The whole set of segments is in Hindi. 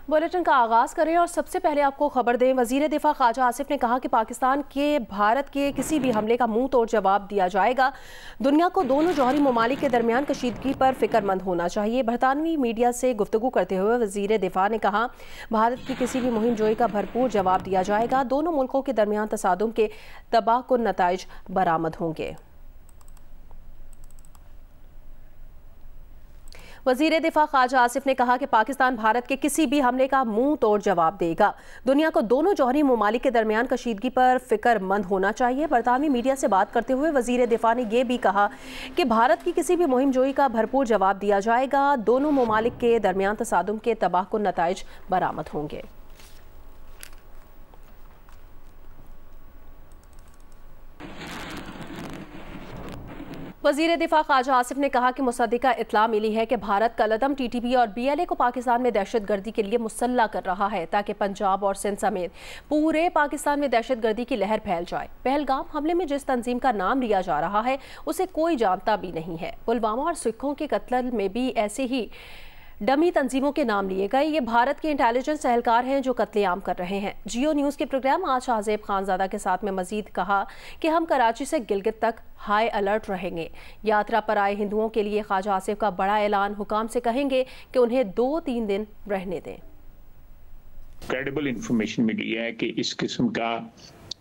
बुलेटिन का आगाज करें और सबसे पहले आपको खबर दें। वजीर दिफा ख्वाजा आसिफ ने कहा कि पाकिस्तान के भारत के किसी भी हमले का मुंह तोड़ जवाब दिया जाएगा। दुनिया को दोनों जौहरी ममालिक के दरमियान कशीदगी पर फिक्रमंद होना चाहिए। बरतानवी मीडिया से गुफ्तगू करते हुए वजीर दिफा ने कहा, भारत की किसी भी मुहिम जोई का भरपूर जवाब दिया जाएगा। दोनों मुल्कों के दरमियान तसादुम के तबाहकुन नताइज बरामद होंगे। वजीर दिफा ख्वाजा आसिफ ने कहा कि पाकिस्तान भारत के किसी भी हमले का मुंह तोड़ जवाब देगा। दुनिया को दोनों जौहरी ममालिक के दरमियान कशीदगी पर फिक्रमंद होना चाहिए। बरतानवी मीडिया से बात करते हुए वजीर दिफा ने यह भी कहा कि भारत की किसी भी मुहिम जोई का भरपूर जवाब दिया जाएगा। दोनों ममालिक के दरमियान तसादुम के तबाहकुन नताइज बरामद होंगे। वजीर दिफा ख्वाजा आसिफ ने कहा कि मुसद्दिका इत्तला मिली है कि भारत कलअदम TTP और BLA को पाकिस्तान में दहशतगर्दी के लिए मुसल्ला कर रहा है ताकि पंजाब और सिंध समेत पूरे पाकिस्तान में दहशतगर्दी की लहर फैल जाए। पहलगाम हमले में जिस तंजीम का नाम लिया जा रहा है उसे कोई जानता भी नहीं है। पुलवामा और सिखों के कत्ल में भी ऐसे ही डमी तंजीमों के नाम लिए गए। ये भारत के इंटेलिजेंस एहलकार हैं जो कत्लेआम कर रहे हैं। जियो न्यूज़ के प्रोग्राम आज शाहजेब खानजादा के साथ में मजीद कहा कि हम कराची से गिलगित तक हाई अलर्ट रहेंगे। यात्रा पर आए हिंदुओं के लिए ख्वाजा आसिफ का बड़ा ऐलान, हुकाम से कहेंगे कि उन्हें 2-3 दिन रहने दें। क्रेडिबल इंफॉर्मेशन मिली है कि इस किस्म का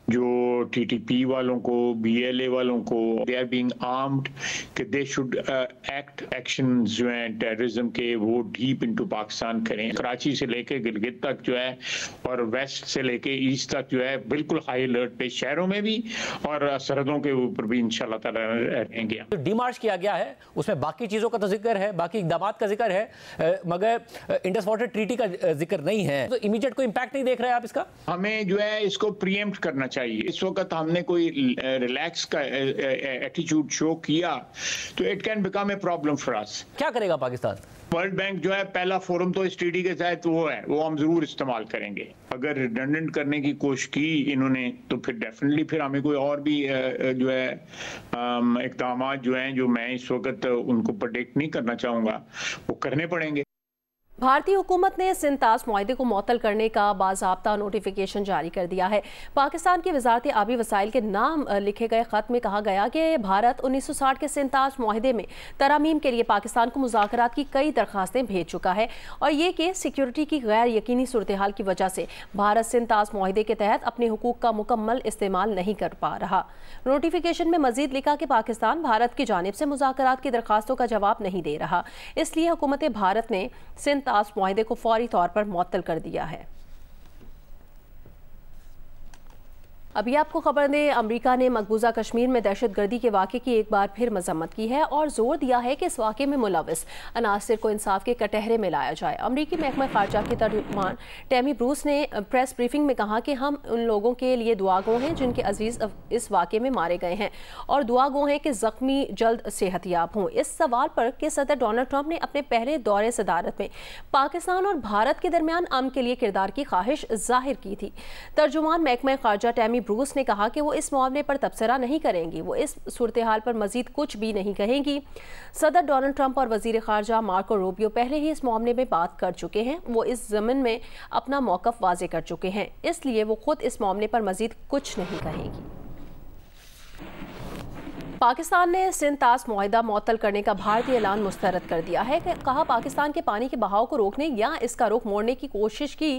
जो TTP वालों को, BLA वालों को, दे आर बीइंग आर्म्ड कि दे शुड एक्शन जो है टेररिज्म के वो डीप इनटू पाकिस्तान करें। कराची से लेके गिलगित तक जो है और वेस्ट से लेके ईस्ट तक जो है बिल्कुल हाई अलर्ट पे, शहरों में भी और सरहदों के ऊपर भी इंशाल्लाह ताला रहेंगे। जो डीमार्च किया गया है उसमें बाकी चीज़ों का तो जिक्र है, बाकी इक़दामात का जिक्र है, मगर इंडस वाटर ट्रीटी का जिक्र नहीं है। तो इमीडिएट कोई इम्पैक्ट नहीं देख रहे हैं आप इसका? हमें जो है इसको प्रीएम्प्ट करना चाहिए। इस वक्त हमने कोई रिलैक्स का एटीट्यूड शो किया तो it can become a problem for us. क्या करेगा पाकिस्तान? वर्ल्ड बैंक जो है पहला फोरम तो इस TTP के तहत वो है, वो हम जरूर इस्तेमाल करेंगे। अगर रिडंडेंट करने की कोशिश की इन्होंने तो फिर डेफिनेटली फिर हमें कोई और भी जो है इक़दाम जो हैं जो मैं इस वक्त उनको प्रेडिक्ट नहीं करना चाहूँगा वो करने पड़ेंगे। भारतीय हुकूमत ने सिंध-तास मुआहदे को मुअत्तल करने का बाज़ाब्ता नोटिफिकेशन जारी कर दिया है। पाकिस्तान की वजारत आबी वसाइल के नाम लिखे गए खत में कहा गया कि भारत 1960 के सिंध-तास मुआहदे में तरामीम के लिए पाकिस्तान को मुज़ाकरात की कई दरख्वास्तें भेज चुका है और ये कि सिक्योरिटी की गैर यकीनी सूरत हाल की वजह से भारत सिंध-तास मुआहदे के तहत अपने हुकूक का मुकम्मल इस्तेमाल नहीं कर पा रहा। नोटिफिकेशन में मजीद लिखा कि पाकिस्तान भारत की जानिब से मुज़ाकरात की दरख्वास्तों का जवाब नहीं दे रहा, इसलिए हुकूमत भारत ने सिंध-तास मुआहदे को फौरी तौर पर मुअत्तल कर दिया है। अभी आपको खबर दें, अमेरिका ने मकबूजा कश्मीर में दहशतगर्दी के वाक़े की एक बार फिर मजम्मत की है और जोर दिया है कि इस वाक़े में मुलविस अनासिर को इंसाफ के कटहरे में लाया जाए। अमरीकी महकमा खारजा के तर्जुमान टैमी ब्रूस ने प्रेस ब्रीफिंग में कहा कि हम उन लोगों के लिए दुआगो हैं जिनके अजीज इस वाक़े में मारे गए हैं और दुआगो हैं कि जख्मी जल्द सेहतयाब हों। इस सवाल पर कि सदर डोनाल्ड ट्रंप ने अपने पहले दौरे सदारत में पाकिस्तान और भारत के दरमियान अमन के लिए किरदार की ख्वाहिश जाहिर की थी। तर्जुमान महकमा खारजा टैमी ब्रूस ने कहा कि वो इस मामले पर तबसरा नहीं करेंगी, वो इस सूरत हाल पर मजीद कुछ भी नहीं कहेंगी। सदर डोनाल्ड ट्रंप और वजीर खारजा मार्को रूबियो पहले ही इस मामले में बात कर चुके हैं। वो इस ज़मीन में अपना मौक़िफ़ वाज़े कर चुके हैं, इसलिए वो खुद इस मामले पर मजीद कुछ नहीं कहेंगी। पाकिस्तान ने सिंध-तास मुआहदा मुअत्तल करने का भारतीय ऐलान मुस्तरद कर दिया है। कहा, पाकिस्तान के पानी के बहाव को रोकने या इसका रुख मोड़ने की कोशिश की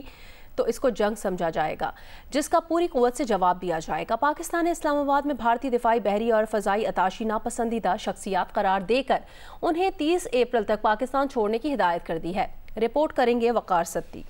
तो इसको जंग समझा जाएगा, जिसका पूरी कुव्वत से जवाब दिया जाएगा। पाकिस्तान ने इस्लामाबाद में भारतीय दिफाई, बहरी और फ़ज़ाई अताशी नापसंदीदा शख्सियात करार देकर उन्हें 30 अप्रैल तक पाकिस्तान छोड़ने की हिदायत कर दी है। रिपोर्ट करेंगे वकार सत्ती।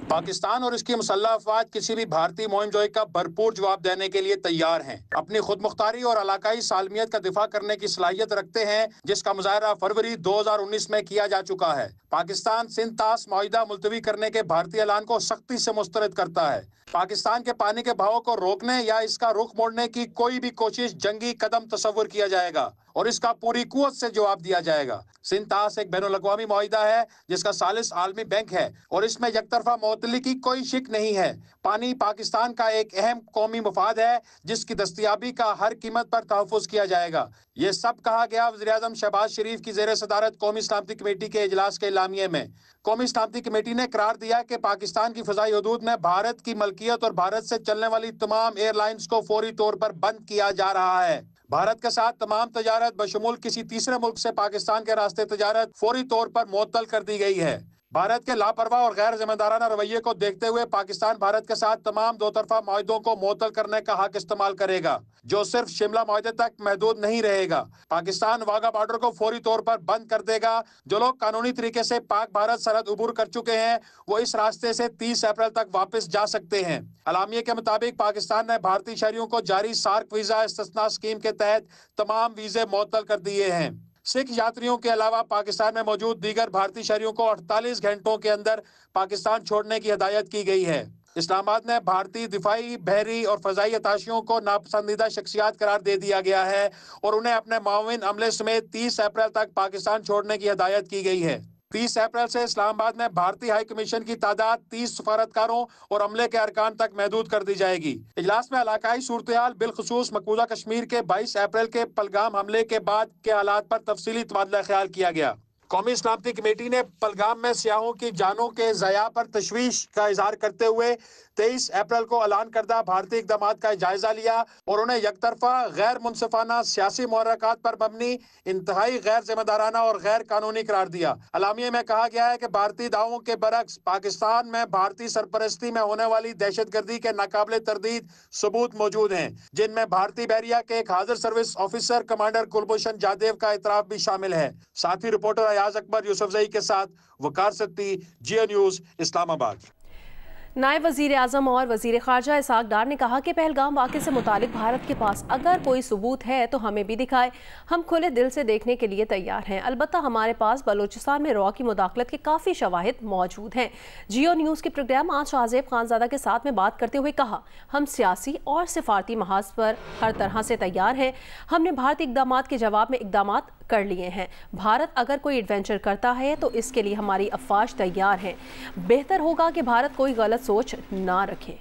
पाकिस्तान और इसकी मुसल्लह अफवाज किसी भी भारतीय मुहिम जोई का भरपूर जवाब देने के लिए तैयार हैं। अपनी खुद मुख्तारी और इलाकाई सालमियत का दिफा करने की सलाहियत रखते हैं, जिसका मुजाहरा फरवरी 2019 में किया जा चुका है। पाकिस्तान सिंध-तास मुआहदा मुलतवी करने के भारतीय ऐलान को सख्ती से मुस्तरद करता है। पाकिस्तान के पानी के बहाव को रोकने या इसका रुख मोड़ने की कोई भी कोशिश जंगी कदम तस्वुर किया जाएगा और इसका पूरी कुव्वत से जवाब दिया जाएगा। सिंध-तास एक बैनुल अक़वामी मुआहिदा है जिसका सालिस आलमी बैंक है और इसमें यकतरफा मुअत्तली की कोई शिक नहीं है। पानी पाकिस्तान का एक अहम कौमी मफाद है जिसकी दस्तयाबी का हर कीमत पर तहफ़्फ़ुज़ किया जाएगा। ये सब कहा गया वज़ीर-ए-आज़म शहबाज शरीफ की ज़ेर सदारत कौमी सलामती कमेटी के इजलास के एलामिये में। कौमी सलामती कमेटी ने करार दिया कि पाकिस्तान की फ़ज़ाई हदूद में भारत की मलकियत और भारत से चलने वाली तमाम एयरलाइंस को फौरी तौर पर बंद किया जा रहा है। भारत के साथ तमाम तजारत बशमूल किसी तीसरे मुल्क से पाकिस्तान के रास्ते तजारत फौरी तौर पर मुअत्तल कर दी गई है। भारत के लापरवाह और गैर जिम्मेदाराना रवैये को देखते हुए पाकिस्तान भारत के साथ तमाम दो तरफा मुआहदों को मुअत्तल करने का हक इस्तेमाल करेगा, जो सिर्फ शिमला मुआहदे तक महदूद नहीं रहेगा। पाकिस्तान वाघा बॉर्डर को फौरी तौर पर बंद कर देगा। जो लोग कानूनी तरीके से पाक भारत सरहद उबूर कर चुके हैं वो इस रास्ते से 30 अप्रैल तक वापस जा सकते हैं। अलामिये के मुताबिक पाकिस्तान ने भारतीय शहरियों को जारी सार्क वीजा इस्तिस्ना स्कीम के तहत तमाम वीजे मुअत्तल कर दिए हैं। सिख यात्रियों के अलावा पाकिस्तान में मौजूद दीगर भारतीय शहरियों को 48 घंटों के अंदर पाकिस्तान छोड़ने की हिदायत की गई है। इस्लामाबाद में भारतीय दिफाई, बहरी और फजाई अताशियों को नापसंदीदा शख्सियात करार दे दिया गया है और उन्हें अपने माविन अमले समेत 30 अप्रैल तक पाकिस्तान छोड़ने की हिदायत की गई है। 30 अप्रैल से इस्लामाबाद में भारतीय हाई कमीशन की तादाद 30 सफारतकारों और अमले के अरकान तक महदूद कर दी जाएगी। इजलास में इलाकाई सूरत-ए-हाल बिलखुसूस मकबूजा कश्मीर के 22 अप्रैल के पहलगाम हमले के बाद के हालात पर तफसीली तबादला ख्याल किया गया। कौमी सलामती कमेटी ने पहलगाम में सियाहों की जानों के ज़या पर तशवीश का इजहार करते हुए 23 अप्रैल को ऐलान करदा भारतीय इक़दामात का जायजा लिया और उन्हें यकतरफा गैर मुनसिफाना सियासी मुहर्रकात पर मबनी इंतहाई गैर जिम्मेदाराना और गैर कानूनी करार दिया। अलामिये में कहा गया है कि भारतीय दावों के बरक्स पाकिस्तान में भारतीय सरपरस्ती में होने वाली दहशतगर्दी के नाकाबिले तरदीद सबूत मौजूद हैं, जिनमें भारतीय बहरिया के एक हाजिर सर्विस ऑफिसर कमांडर कुलभूषण जादेव का इतराफ भी शामिल है। साथी रिपोर्टर अयाज अकबर यूसुफजई के साथ वकार सत्ती, जियो न्यूज़, इस्लामाबाद। नायब वज़ीर आज़म और वज़ीर ख़ारजा इसहाक़ डार ने कहा कि पहलगाम वाक़े से मुतालिक भारत के पास अगर कोई सबूत है तो हमें भी दिखाए, हम खुले दिल से देखने के लिए तैयार हैं। अलबत्ता हमारे पास बलूचिस्तान में रॉ की मुदाखलत के काफ़ी शवाहिद मौजूद हैं। जियो न्यूज़ के प्रोग्राम आज शाहज़ेब खानज़ादा के साथ में बात करते हुए कहा, हम सियासी और सिफारती महाज पर हर तरह से तैयार हैं। हमने भारतीय इक़दामात के जवाब में इक़दामात कर लिए हैं। भारत अगर कोई एडवेंचर करता है तो इसके लिए हमारी अफवाज तैयार हैं। बेहतर होगा कि भारत कोई गलत सोच ना रखे।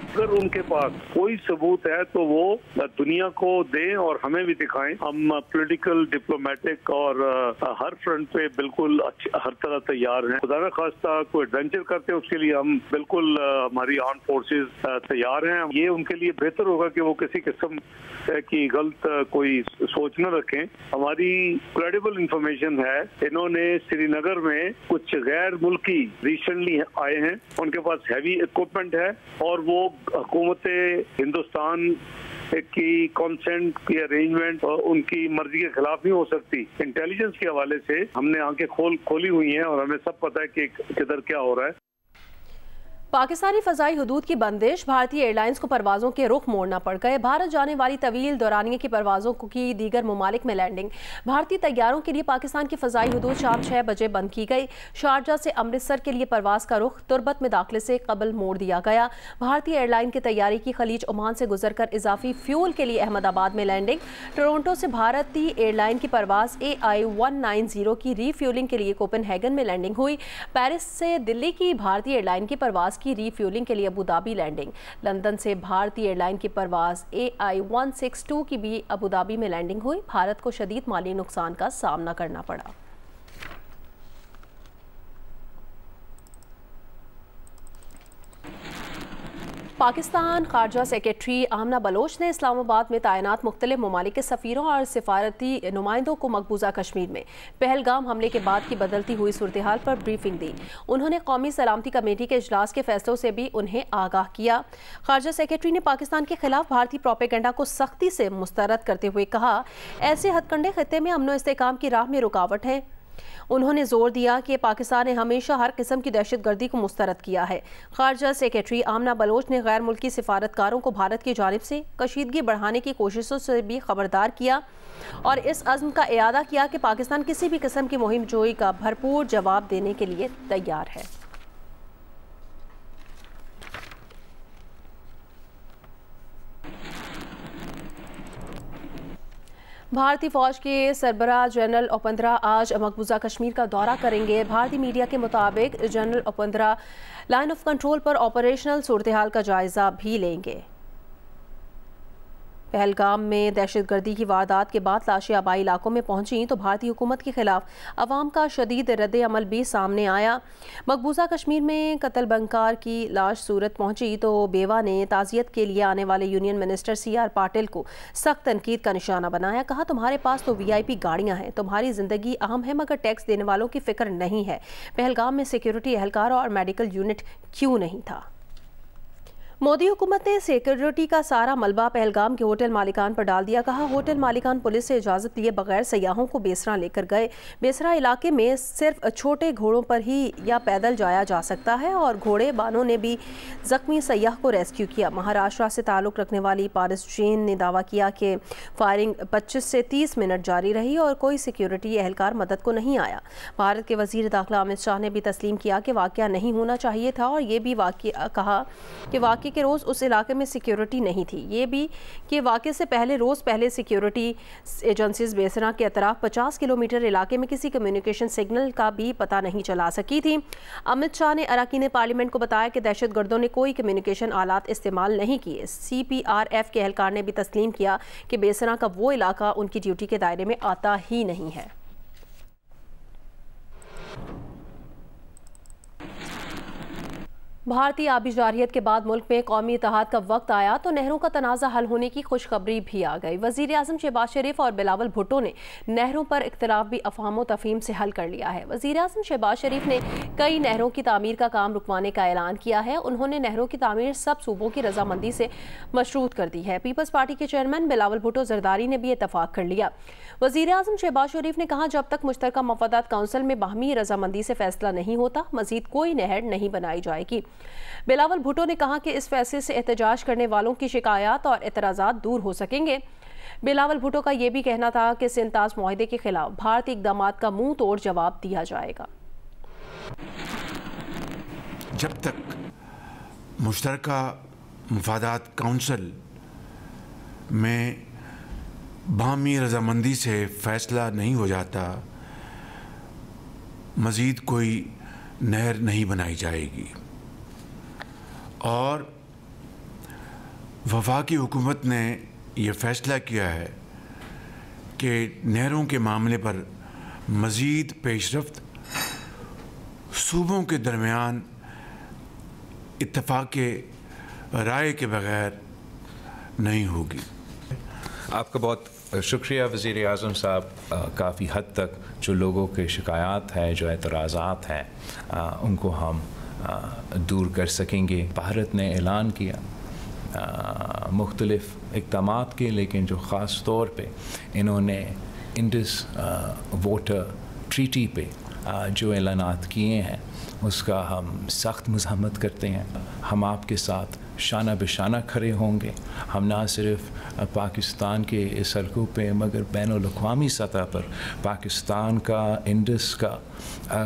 अगर उनके पास कोई सबूत है तो वो दुनिया को दें और हमें भी दिखाएं। हम पॉलिटिकल, डिप्लोमेटिक और हर फ्रंट पे बिल्कुल हर तरह तैयार हैं। खुदा न खास्ता कोई एडवेंचर करते हैं उसके लिए हम बिल्कुल हमारी आर्म फोर्सेस तैयार हैं। ये उनके लिए बेहतर होगा कि वो किसी किस्म की गलत कोई सोच न रखें। हमारी क्रेडिबल इंफॉर्मेशन है, इन्होंने श्रीनगर में कुछ गैर मुल्की रिसेंटली आए हैं, उनके पास हैवी इक्विपमेंट है और वो हुकूमत हिंदुस्तान की कॉन्सेंट की अरेंजमेंट उनकी मर्जी के खिलाफ नहीं हो सकती। इंटेलिजेंस के हवाले से हमने आंखें खोली हुई हैं और हमें सब पता है कि किधर क्या हो रहा है। पाकिस्तानी फ़ज़ाई हदूद की बंदिश, भारतीय एयरलाइंस को परवाज़ों के रुख मोड़ना पड़ गए। भारत जाने वाली तवील दौरानिये की परवाज़ों की दीगर ममालिक में लैंडिंग। भारतीय तैयारों के लिए पाकिस्तान की फ़ज़ाई हदूद शाम 6 बजे बंद की गई। शारजा से अमृतसर के लिए परवाज़ का रुख तुर्बत में दाखिले से कबल मोड़ दिया गया। भारतीय एयरलाइन की तैयारी की खलीज ओमान से गुजरकर इजाफी फ्यूल के लिए अहमदाबाद में लैंडिंग। टोरंटो से भारतीय एयरलाइन की परवाज़ AI-190 की रीफ्यूलिंग के लिए कोपेनहेगन में लैंडिंग हुई। पेरिस से दिल्ली की भारतीय एयरलाइन की परवाज़ की रीफ्यूलिंग के लिए अबू धाबी लैंडिंग। लंदन से भारतीय एयरलाइन की परवाज़ AI-162 की भी अबू धाबी में लैंडिंग हुई। भारत को शदीद माली नुकसान का सामना करना पड़ा। पाकिस्तान खारजा सेक्रेटरी आमना बलोच ने इस्लामाबाद में तैनात मुख्तलिफ ममालिक के सफ़ीरों और सिफारती नुमाइंदों को मकबूजा कश्मीर में पहलगाम हमले के बाद की बदलती हुई सूरत हाल पर ब्रीफिंग दी। उन्होंने कौमी सलामती कमेटी के इजलास के फैसलों से भी उन्हें आगाह किया। खारजा सेक्रेटरी ने पाकिस्तान के खिलाफ भारतीय प्रोपेगेंडा को सख्ती से मुस्तरद करते हुए कहा, ऐसे हथकंडे खित्ते में अमन व इस्तेहकाम की राह में रुकावट हैं। उन्होंने जोर दिया कि पाकिस्तान ने हमेशा हर किस्म की दहशतगर्दी को मुस्तरद किया है। खारजा सेक्रेटरी आमना बलोच ने गैर मुल्की सिफारतकारों को भारत की जानिब से कशीदगी बढ़ाने की कोशिशों से भी खबरदार किया और इस अज़्म का इयादा किया कि पाकिस्तान किसी भी किस्म की मुहिम जोई का भरपूर जवाब देने के लिए तैयार है। भारतीय फौज के सरबराह जनरल ओपेंद्रा आज मकबूजा कश्मीर का दौरा करेंगे। भारतीय मीडिया के मुताबिक जनरल ओपेंद्रा लाइन ऑफ कंट्रोल पर ऑपरेशनल सूरत हाल का जायजा भी लेंगे। पहलगाम में दहशतगर्दी की वारदात के बाद लाशें आबाई इलाकों में पहुंची तो भारतीय हुकूमत के खिलाफ अवाम का शदीद रद्द अमल भी सामने आया। मकबूजा कश्मीर में कत्ल बंकार की लाश सूरत पहुंची तो बेवा ने ताज़ियत के लिए आने वाले यूनियन मिनिस्टर CR पाटिल को सख्त तनकीद का निशाना बनाया। कहा, तुम्हारे पास तो VIP गाड़ियां हैं, तुम्हारी जिंदगी अहम है, मगर टैक्स देने वालों की फिक्र नहीं है। पहलगाम में सिक्योरिटी एहलकार और मेडिकल यूनिट क्यों नहीं था? मोदी हुकूमत ने सिक्योरिटी का सारा मलबा पहलगाम के होटल मालिकान पर डाल दिया। कहा, होटल मालिकान पुलिस से इजाज़त लिए बगैर सयाहों को बेसरा लेकर गए। बेसरा इलाके में सिर्फ छोटे घोड़ों पर ही या पैदल जाया जा सकता है और घोड़े बानों ने भी जख्मी सयाह को रेस्क्यू किया। महाराष्ट्र से ताल्लुक़ रखने वाली पारिस जैन ने दावा किया कि फायरिंग 25 से 30 मिनट जारी रही और कोई सिक्योरिटी एहलकार मदद को नहीं आया। भारत के वज़ीर दाखिला अमित शाह ने भी तस्लीम किया कि वाक़या नहीं होना चाहिए था और ये भी कहा कि वाक़या के रोज़ उस इलाके में सिक्योरिटी नहीं थी। ये भी कि वाक़े से रोज़ पहले सिक्योरिटी एजेंसीज बेसरा के अतराफ 50 किलोमीटर इलाके में किसी कम्युनिकेशन सिग्नल का भी पता नहीं चला सकी थी। अमित शाह ने अरकान पार्लियामेंट को बताया कि दहशतगर्दों ने कोई कम्युनिकेशन आलात इस्तेमाल नहीं किए। CPRF के एहलकार ने भी तस्लीम किया कि बेसरा का वो इलाका उनकी ड्यूटी के दायरे में आता ही नहीं है। भारतीय आबी जारियत के बाद मुल्क में कौमी इत्तेहाद का वक्त आया तो नहरों का तनाज़ा हल होने की खुशखबरी भी आ गई। वज़ीर आज़म शहबाज शरीफ और बिलावल भुट्टो ने नहरों पर इख्तिलाफ भी अफ़हाम तफ़हीम से हल कर लिया है। वज़ीर आज़म शहबाज शरीफ ने कई नहरों की तामीर का काम रुकवाने का ऐलान किया है। उन्होंने नहरों की तामीर सब सूबों की रजामंदी से मशरूत कर दी है। पीपल्स पार्टी के चेयरमैन बिलावल भुट्टो जरदारी ने भी इत्तफाक कर लिया। वज़ीर आज़म शहबाज शरीफ ने कहा, जब तक मुश्तरका मफादात काउंसिल में बाहमी रजामंदी से फैसला नहीं होता मज़ीद कोई नहर नहीं बनाई जाएगी। बिलावल भुट्टो ने कहा कि इस फैसले से एहतजाज करने वालों की शिकायत और एतराज़ात दूर हो सकेंगे। बिलावल भुट्टो का यह भी कहना था कि सिंताज मुआहदे के खिलाफ भारतीय इक़दामात का मुंह तोड़ जवाब दिया जाएगा। जब तक मुश्तरका मफादात काउंसिल में बाहमी रजामंदी से फैसला नहीं हो जाता मज़ीद कोई नहर नहीं बनाई जाएगी। और वफाकी हुकूमत ने यह फ़ैसला किया है कि नहरों के मामले पर मज़ीद पेशरफ्त सूबों के दरमियान इत्तफ़ाक़ राय के बग़ैर नहीं होगी। आपका बहुत शुक्रिया वज़ीर आज़म साहब। काफ़ी हद तक जो लोगों के शिकायत है, जो एतराज़ात हैं, उनको हम दूर कर सकेंगे। भारत ने ऐलान किया मुख्तलिफ़ इक़दामात के, लेकिन जो ख़ास तौर पे इन्होंने इंडस वाटर ट्रीटी पे जो ऐलानात किए हैं उसका हम सख्त मज़म्मत करते हैं। हम आपके साथ शाना बिशाना खड़े होंगे। हम ना सिर्फ पाकिस्तान के इस हल्कों पे मगर बैनुल-अक़वामी सतह पर पाकिस्तान का इंडस का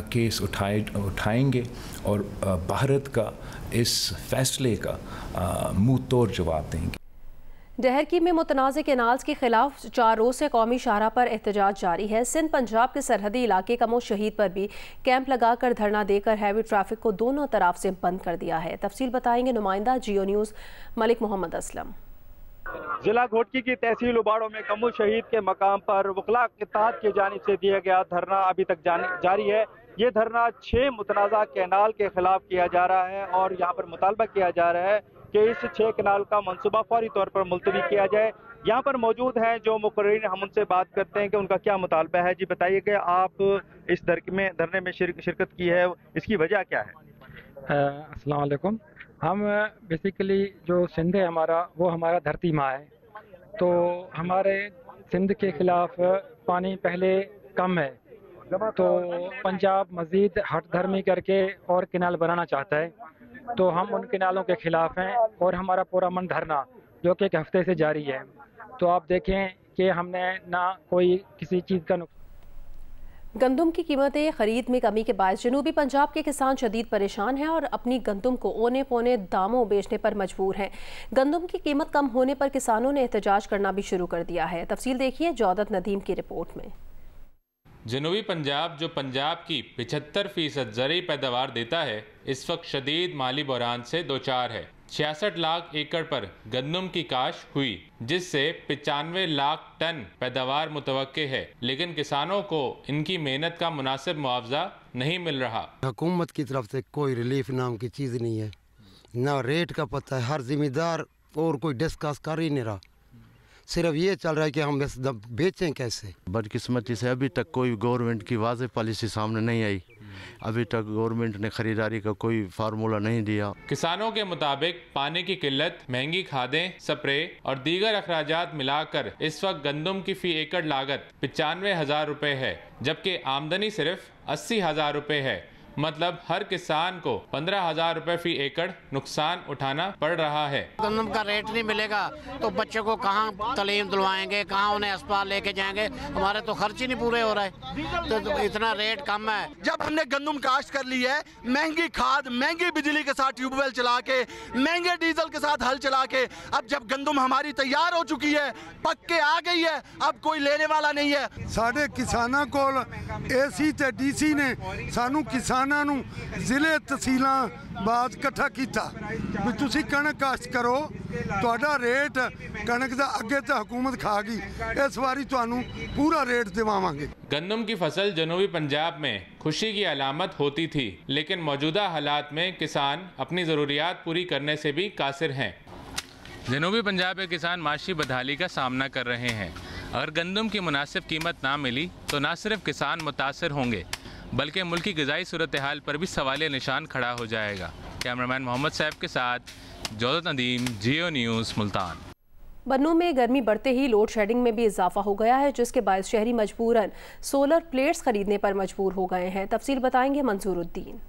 केस उठाएंगे और भारत का इस फैसले का मुँह तोड़ जवाब देंगे। डहरकी में मुतनाज़ केनाल्स के खिलाफ 4 रोज़ से कौमी शाहरा पर एहतजाज जारी है। सिंध पंजाब के सरहदी इलाके कमो शहीद पर भी कैंप लगाकर धरना देकर हैवी ट्रैफिक को दोनों तरफ से बंद कर दिया है। तफसील बताएंगे नुमाइंदा जियो न्यूज़ मलिक मोहम्मद असलम। जिला घोटकी की तहसील उबाड़ो में कमो शहीद के मकाम पर वकला इत्तेहाद की जानिब से दिया गया धरना अभी तक जारी है। ये धरना 6 मुतनाज़ा कैनाल के खिलाफ किया जा रहा है और यहाँ पर मुतालबा किया जा रहा है कि इस 6 कैनाल का मंसूबा फौरी तौर पर मुलतवी किया जाए। यहाँ पर मौजूद हैं जो मुकर्रीन, हम उनसे बात करते हैं कि उनका क्या मुतालबा है। जी बताइए कि आप इस धरने में शिरकत की है, इसकी वजह क्या है? अस्सलाम वालेकुम। हम बेसिकली जो सिंध है हमारा, वो हमारा धरती माँ है, तो हमारे सिंध के खिलाफ पानी पहले कम है, तो पंजाब मज़ीद हट धर्मी करके और कैनाल बनाना चाहता है, तो हम उन कैनालों के ख़िलाफ़ हैं और हमारा पूरा मन धरना जो कि 1 हफ़्ते से जारी है। तो आप देखें कि हमने ना कोई किसी चीज़ का गंदम की कीमतें खरीद में कमी के बायस जनूबी पंजाब के किसान शदीद परेशान हैं और अपनी गंदम को औने पौने दामों बेचने पर मजबूर हैं। गंदम की कीमत कम होने पर किसानों ने एहतजाज करना भी शुरू कर दिया है। तफसील देखिए जौदत नदीम की रिपोर्ट में। जनूबी पंजाब जो पंजाब की 75% ज़रूरी पैदावार देता है, इस वक्त शदीद माली बहरान से दो चार है। 66 लाख एकड़ पर गंदम की काश हुई, जिससे 95 लाख टन पैदावार मुतवक्के है, लेकिन किसानों को इनकी मेहनत का मुनासिब मुआवजा नहीं मिल रहा। हुकूमत की तरफ से कोई रिलीफ नाम की चीज़ नहीं है, ना रेट का पता है। हर जिम्मेदार और कोई डिस्कस कर ही नहीं रहा, सिर्फ ये चल रहा है कि हम बेचें कैसे। बदकिस्मती से अभी तक कोई गवर्नमेंट की वाज़ेह पॉलिसी सामने नहीं आई। अभी तक गवर्नमेंट ने खरीदारी का कोई फार्मूला नहीं दिया। किसानों के मुताबिक पानी की किल्लत, महंगी खादें, स्प्रे और दीगर अखराजात मिलाकर इस वक्त गंदम की फी एकड़ लागत 95,000 रुपये है, जबकि आमदनी सिर्फ 80,000 रुपये है। मतलब हर किसान को 15,000 रुपये फी एकड़ नुकसान उठाना पड़ रहा है। गंदम का रेट नहीं मिलेगा तो बच्चों को कहाँ तालीम दिलवाएंगे, कहाँ उन्हें अस्पताल लेके जाएंगे। हमारे तो खर्च ही नहीं पूरे हो रहे, तो इतना रेट कम है। जब हमने गंदम काश्त कर ली है, महंगी खाद, महंगी बिजली के साथ ट्यूबवेल चला के, महंगे डीजल के साथ हल चला के, अब जब गंदम हमारी तैयार हो चुकी है, पक के आ गई है, अब कोई लेने वाला नहीं है। साढ़े किसानों को AC ते DC ने सानू किसानों ਜ਼ਿਲ੍ਹੇ ਤਹਿਸੀਲਾਂ ਬਾਅਦ ਇਕੱਠਾ ਕੀਤਾ ਵੀ ਤੁਸੀਂ ਕਣਕ ਕਾਸ਼ਤ ਕਰੋ, ਤੁਹਾਡਾ ਰੇਟ ਕਣਕ ਦਾ ਅੱਗੇ ਤੇ ਹਕੂਮਤ ਖਾ ਗਈ, ਇਸ ਵਾਰੀ ਤੁਹਾਨੂੰ पूरा रेट दिवावांगे। गंदम की फसल जनूबी पंजाब में खुशी की अलामत होती थी, लेकिन मौजूदा हालात में किसान अपनी ज़रूरियात पूरी करने से भी कासिर हैं। जनूबी पंजाब के किसान माशी बदहाली का सामना कर रहे हैं। अगर गंदम की मुनासिब कीमत ना मिली तो न सिर्फ किसान मुतासर होंगे, बल्कि मुल्क की ग़िज़ाई सूरत हाल पर भी सवालिया निशान खड़ा हो जाएगा। कैमरामैन मोहम्मद साहब के साथ जौदत नदीम, जियो न्यूज़, मुल्तान। बन्नू में गर्मी बढ़ते ही लोड शेडिंग में भी इजाफा हो गया है, जिसके बायस शहरी मजबूरन सोलर प्लेट्स खरीदने पर मजबूर हो गए हैं। तफसील बताएंगे मंसूरुद्दीन।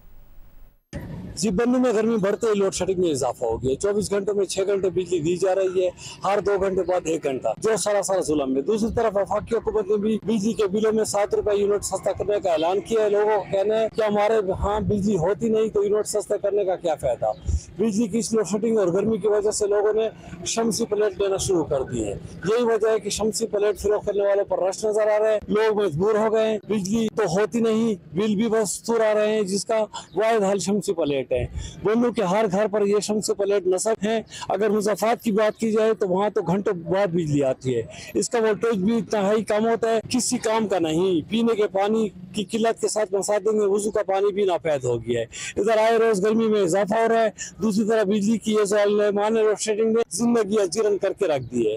जी, बन्नू में गर्मी बढ़ते ही लोड शेडिंग में इजाफा हो गया। 24 घंटों में 6 घंटे बिजली दी जा रही है, हर 2 घंटे बाद 1 घंटा, जो सरासर जुल्म है। दूसरी तरफ वफाकी हुकूमत ने भी बिजली के बिलों में 7 रुपए यूनिट सस्ता करने का ऐलान किया है। लोगों का कहना है कि हमारे यहाँ बिजली होती नहीं तो यूनिट सस्ता करने का क्या फायदा। बिजली की इस लोड शेडिंग और गर्मी की वजह से लोगों ने शमसी प्लेट लेना शुरू कर दी है। यही वजह है कि शमसी प्लेट फरोख्त करने वालों पर रश नजर आ रहे हैं। लोग मजबूर हो गए हैं, बिजली तो होती नहीं, बिल भी वसूल आ रहे हैं, जिसका वाहिद हल शमसी प्लेट है। बन्नू के हर घर पर ये शमसी प्लेट नस्ब है। अगर मुज़ाफ़ात की बात की जाए तो वहाँ तो घंटों बाद बिजली आती है। इसका वोल्टेज भी इतना हाई कम होता है, किसी काम का नहीं। पीने के पानी की किल्लत के साथ मसादिन में वजू का पानी भी नापैद हो गया है। इधर आए रोज गर्मी में इजाफा हो रहा है, दूसरी तरफ बिजली की लोड शेडिंग ने जिंदगी अजीरन करके रख दी है।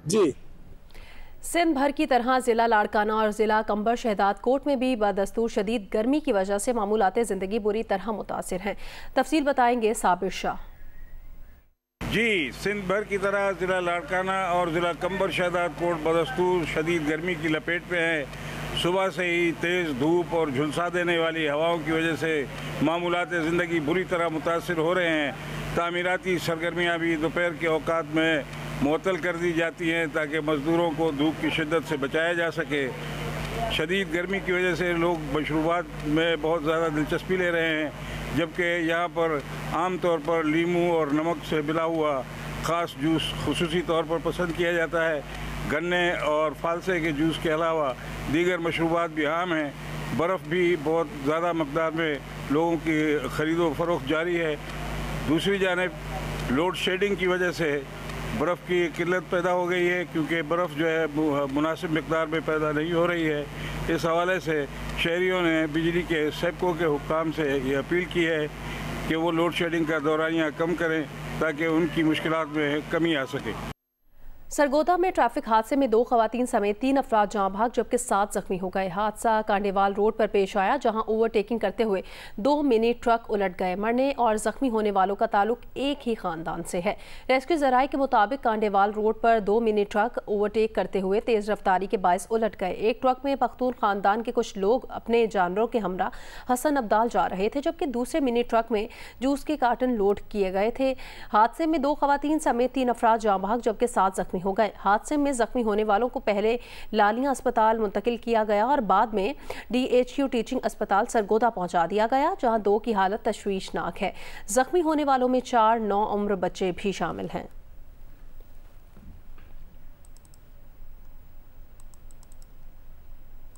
जी, सिंध भर की तरह ज़िला लाड़काना और ज़िला कंबर शहदाद कोट में भी बदस्तूर शदीद गर्मी की वजह से मामूलाते ज़िंदगी बुरी तरह मुतासिर हैं। तफसील बताएंगे साबिर शाह। जी, सिंध भर की तरह ज़िला लाड़काना और ज़िला कंबर शहदाद कोट बदस्तूर शदीद गर्मी की लपेट में है। सुबह से ही तेज़ धूप और झुलसा देने वाली हवाओं की वजह से मामूलात ज़िंदगी बुरी तरह मुतासिर हो रहे हैं। तामीराती सरगर्मियाँ भी दोपहर के औकात में मुअत्तल कर दी जाती हैं ताकि मज़दूरों को धूप की शिद्दत से बचाया जा सके। शदीद गर्मी की वजह से लोग मशरूबात में बहुत ज़्यादा दिलचस्पी ले रहे हैं, जबकि यहाँ पर आम तौर पर लीमू और नमक से मिला हुआ ख़ास जूस खुसूसी तौर पर पसंद किया जाता है। गन्ने और फालसे के जूस के अलावा दीगर मशरूबात भी आम हैं। बर्फ़ भी बहुत ज़्यादा मकदार में लोगों की ख़रीदो फरोख्त जारी है। दूसरी जानिब लोड शेडिंग की वजह से बर्फ़ की किल्लत पैदा हो गई है, क्योंकि बर्फ़ जो है मुनासिब मकदार में पैदा नहीं हो रही है। इस हवाले से शहरियों ने बिजली के सेपको के हुक्काम से ये अपील की है कि वो लोड शेडिंग का दौरानिया कम करें ताकि उनकी मुश्किलात में कमी आ सके। सरगोदा में ट्रैफिक हादसे में 2 खवातीन समेत 3 अफराद जाँ भाग, जबकि 7 जख्मी हो गए। हादसा कांडेवाल रोड पर पेश आया, जहां ओवरटेकिंग करते हुए 2 मिनी ट्रक उलट गए। मरने और जख्मी होने वालों का ताल्लुक एक ही खानदान से है। रेस्क्यू जराये के मुताबिक कांडेवाल रोड पर 2 मिनी ट्रक ओवरटेक करते हुए तेज रफ्तारी के बायस उलट गए। एक ट्रक में पख्तून खानदान के कुछ लोग अपने जानवरों के हमरा हसन अब्दाल जा रहे थे, जबकि दूसरे मिनी ट्रक में जूस के कार्टन लोड किए गए थे। हादसे में 2 खवातीन समेत 3 अफराद जाँ भाग, जबकि 7 जख्मी जख्मी हो गए। हादसे में जख्मी होने वालों को पहले लालियां अस्पताल मुंतकिल किया गया और बाद में DHQ टीचिंग अस्पताल सरगोदा पहुंचा दिया गया, जहां 2 की हालत तशवीशनाक है। जख्मी होने वालों में 4 9 उम्र बच्चे भी शामिल हैं।